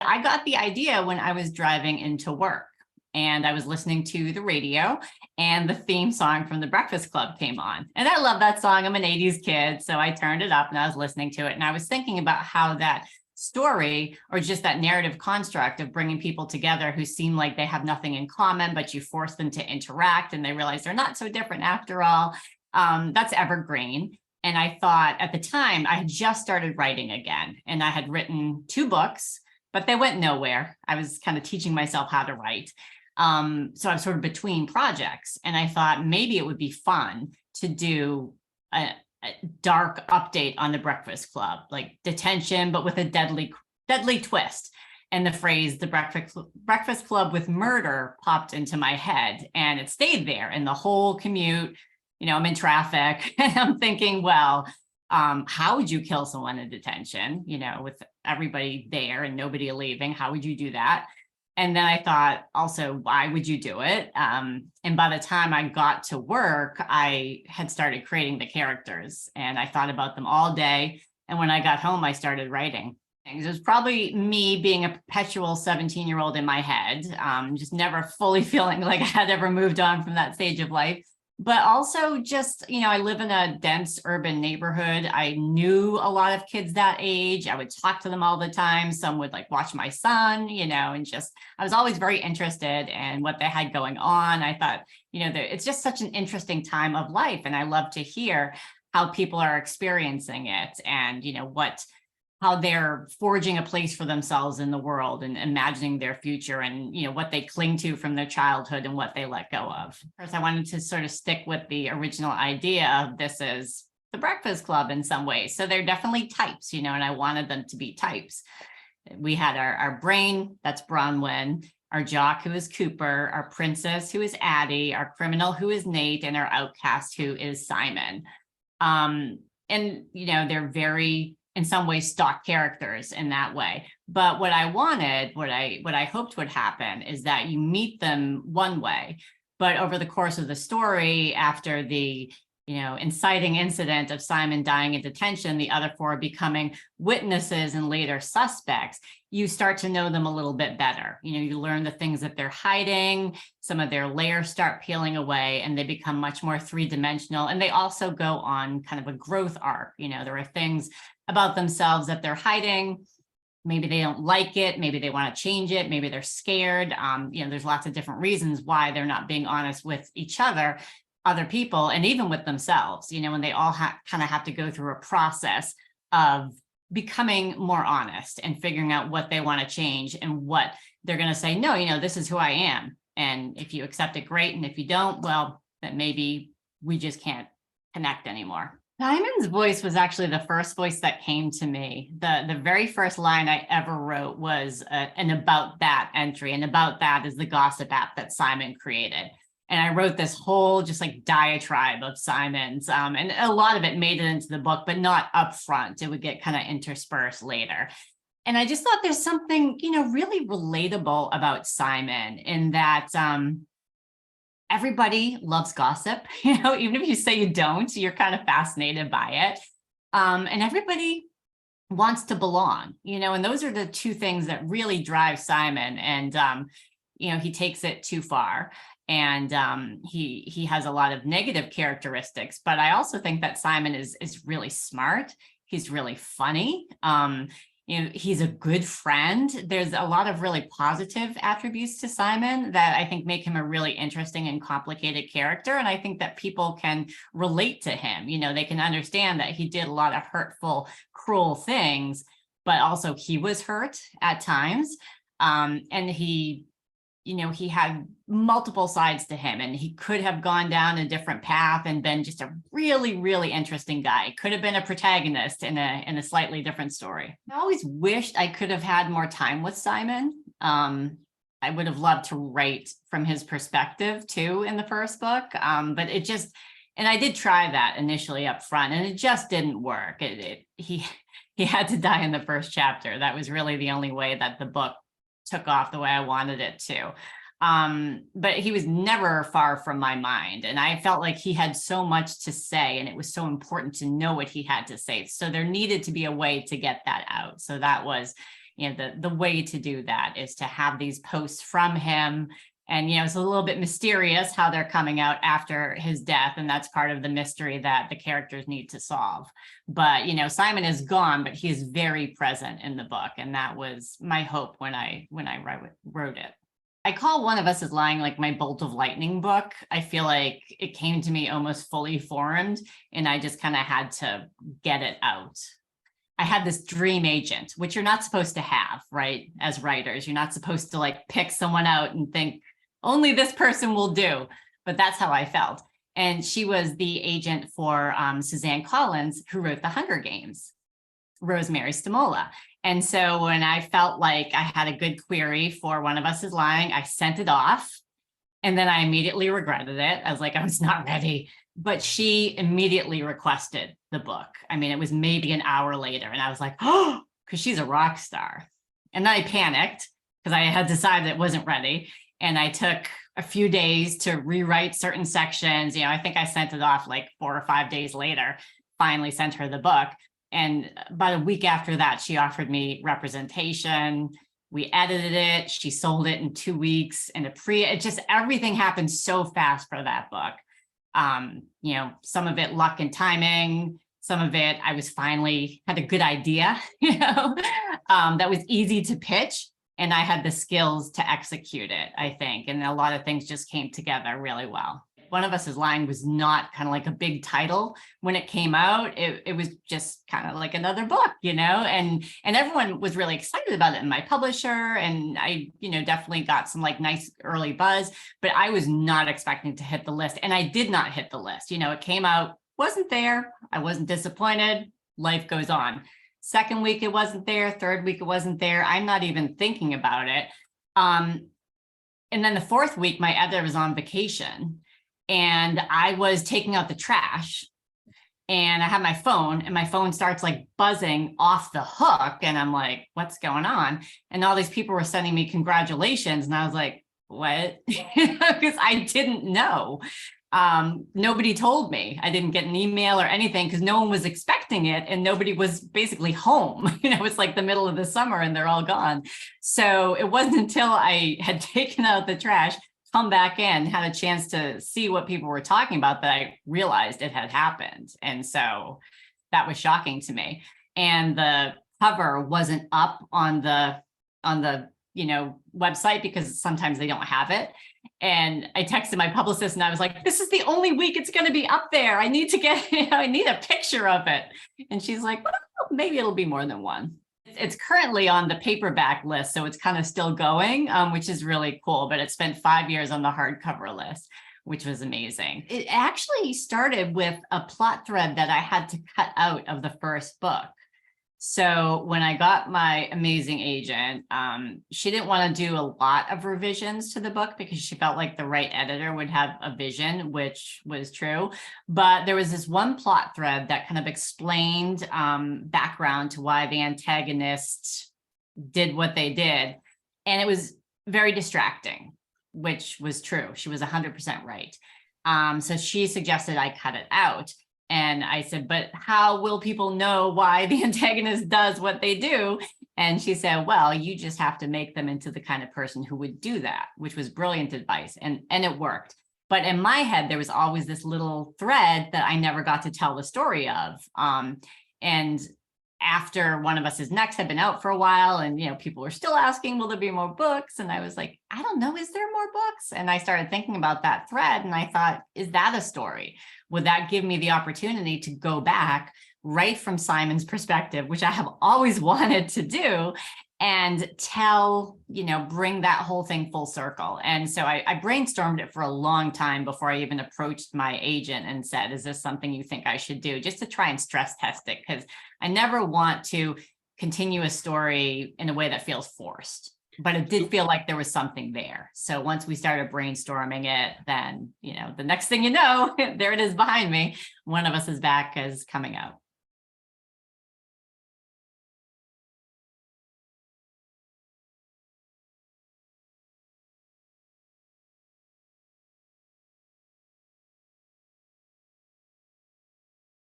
I got the idea when I was driving into work and I was listening to the radio and the theme song from the Breakfast Club came on. And I love that song. I'm an 80s kid. So I turned it up and I was listening to it. And I was thinking about how that story or just that narrative construct of bringing people together who seem like they have nothing in common, but you force them to interact and they realize they're not so different after all. That's evergreen. And I thought at the time I had just started writing again and I had written 2 books, but they went nowhere. I was kind of teaching myself how to write. So I'm sort of between projects and I thought maybe it would be fun to do a dark update on the Breakfast Club, like detention, but with a deadly twist. And the phrase, the Breakfast Club with murder, popped into my head and it stayed there. And the whole commute, I'm in traffic and I'm thinking, well, how would you kill someone in detention, with everybody there and nobody leaving? How would you do that? And then I thought also, why would you do it? And by the time I got to work, I had started creating the characters and I thought about them all day. And when I got home, I started writing. It was probably me being a perpetual 17-year-old in my head, just never fully feeling like I had ever moved on from that stage of life. But also just, I live in a dense urban neighborhood. I knew a lot of kids that age. I would talk to them all the time. Some would watch my son, and just, I was always very interested in what they had going on. I thought, it's just such an interesting time of life. And I love to hear how people are experiencing it and, how they're forging a place for themselves in the world and imagining their future and, what they cling to from their childhood and what they let go of. First, I wanted to sort of stick with the original idea of this is the Breakfast Club in some ways. So they're definitely types, and I wanted them to be types. We had our brain, that's Bronwyn, our jock, who is Cooper, our princess, who is Addie, our criminal, who is Nate, and our outcast, who is Simon. And, they're very, in some ways, stock characters in that way. But what I wanted, what I hoped would happen is that you meet them one way, but over the course of the story, after the inciting incident of Simon dying in detention, the other 4 becoming witnesses and later suspects, you start to know them a little bit better. You learn the things that they're hiding, some of their layers start peeling away, and they become much more 3-dimensional. And they also go on kind of a growth arc. There are things about themselves that they're hiding. Maybe they don't like it. Maybe they want to change it. Maybe they're scared. There's lots of different reasons why they're not being honest with each other people, and even with themselves, when they all kind of have to go through a process of becoming more honest and figuring out what they want to change and what they're going to say, no, this is who I am. And if you accept it, great. And if you don't, well, then maybe we just can't connect anymore. Simon's voice was actually the first voice that came to me. The very first line I ever wrote was an About That entry. And About That is the gossip app that Simon created. And I wrote this whole just diatribe of Simon's, and a lot of it made it into the book, but not up front. It would get kind of interspersed later. And I just thought there's something, really relatable about Simon in that everybody loves gossip, even if you say you don't, you're kind of fascinated by it. And everybody wants to belong, and those are the 2 things that really drive Simon. And, he takes it too far. And he has a lot of negative characteristics, but I also think that Simon is really smart. He's really funny. He's a good friend. There's a lot of really positive attributes to Simon that I think make him a really interesting and complicated character. And I think that people can relate to him. They can understand that he did a lot of hurtful, cruel things, but also he was hurt at times. And he had multiple sides to him and he could have gone down a different path and been just a really, really interesting guy. Could have been a protagonist in a slightly different story. I always wished I could have had more time with Simon. I would have loved to write from his perspective too in the first book. But it just, and I did try that initially up front and it just didn't work. He had to die in the first chapter. That was really the only way that the book took off the way I wanted it to. But he was never far from my mind. And I felt like he had so much to say and it was so important to know what he had to say. So there needed to be a way to get that out. So that was, the way to do that is to have these posts from him. And, it's a little bit mysterious how they're coming out after his death. And that's part of the mystery that the characters need to solve. But, Simon is gone, but he is very present in the book. And that was my hope when I wrote it. I call One of Us is Lying like my bolt of lightning book. I feel like it came to me almost fully formed, and I just kind of had to get it out. I had this dream agent, which you're not supposed to have, right? As writers, you're not supposed to like pick someone out and think only this person will do. But that's how I felt. And she was the agent for Suzanne Collins, who wrote The Hunger Games, Rosemary Stamola. And so when I felt like I had a good query for One of Us is Lying, I sent it off. And then I immediately regretted it. I was like, I was not ready. But she immediately requested the book. I mean, it was maybe an hour later. And I was like, oh, because she's a rock star. And then I panicked because I had decided it wasn't ready. And I took a few days to rewrite certain sections. I think I sent it off like 4 or 5 days later, finally sent her the book. And about a week after that, she offered me representation. We edited it. She sold it in 2 weeks. And it just, everything happened so fast for that book. Some of it luck and timing. Some of it, I was finally had a good idea, that was easy to pitch. And I had the skills to execute it, I think. And a lot of things just came together really well. One of Us is Lying was not kind of like a big title when it came out. It was just kind of like another book, and everyone was really excited about it, and my publisher, and I, definitely got some like nice early buzz, but I was not expecting to hit the list. And I did not hit the list. It came out, wasn't there. I wasn't disappointed. Life goes on. Second week, it wasn't there. Third week, it wasn't there. I'm not even thinking about it. And then the fourth week, my editor was on vacation. And I was taking out the trash, and I had my phone, and my phone starts like buzzing off the hook. And I'm like, what's going on? And all these people were sending me congratulations. And I was like, what? Because I didn't know. Nobody told me. I didn't get an email or anything because no one was expecting it. And nobody was basically home. It's like the middle of the summer and they're all gone. So it wasn't until I had taken out the trash, come back in, had a chance to see what people were talking about, that I realized it had happened. And so that was shocking to me. And the cover wasn't up on the website because sometimes they don't have it. And I texted my publicist and I was like, this is the only week it's going to be up there. I need to get, I need a picture of it. And she's like, well, maybe it'll be more than one. It's currently on the paperback list, so it's kind of still going, which is really cool. But it spent 5 years on the hardcover list, which was amazing. It actually started with a plot thread that I had to cut out of the first book. So when I got my amazing agent, she didn't want to do a lot of revisions to the book because she felt like the right editor would have a vision, which was true. But there was this one plot thread that kind of explained background to why the antagonists did what they did. And it was very distracting, which was true. She was 100% right. So she suggested I cut it out. And I said, but how will people know why the antagonist does what they do? And she said, well, you just have to make them into the kind of person who would do that, which was brilliant advice. And it worked. But in my head, there was always this little thread that I never got to tell the story of. And after One of Us is Next had been out for a while, and people were still asking, will there be more books? And I was like, I don't know, is there more books? And I started thinking about that thread, and I thought, is that a story? Would that give me the opportunity to go back right from Simon's perspective, which I have always wanted to do, and tell, bring that whole thing full circle. And so I brainstormed it for a long time before I even approached my agent and said, is this something you think I should do? Just to try and stress test it, because I never want to continue a story in a way that feels forced. But it did feel like there was something there. So once we started brainstorming it, then, the next thing you know, there it is behind me. One of Us is Back is coming out.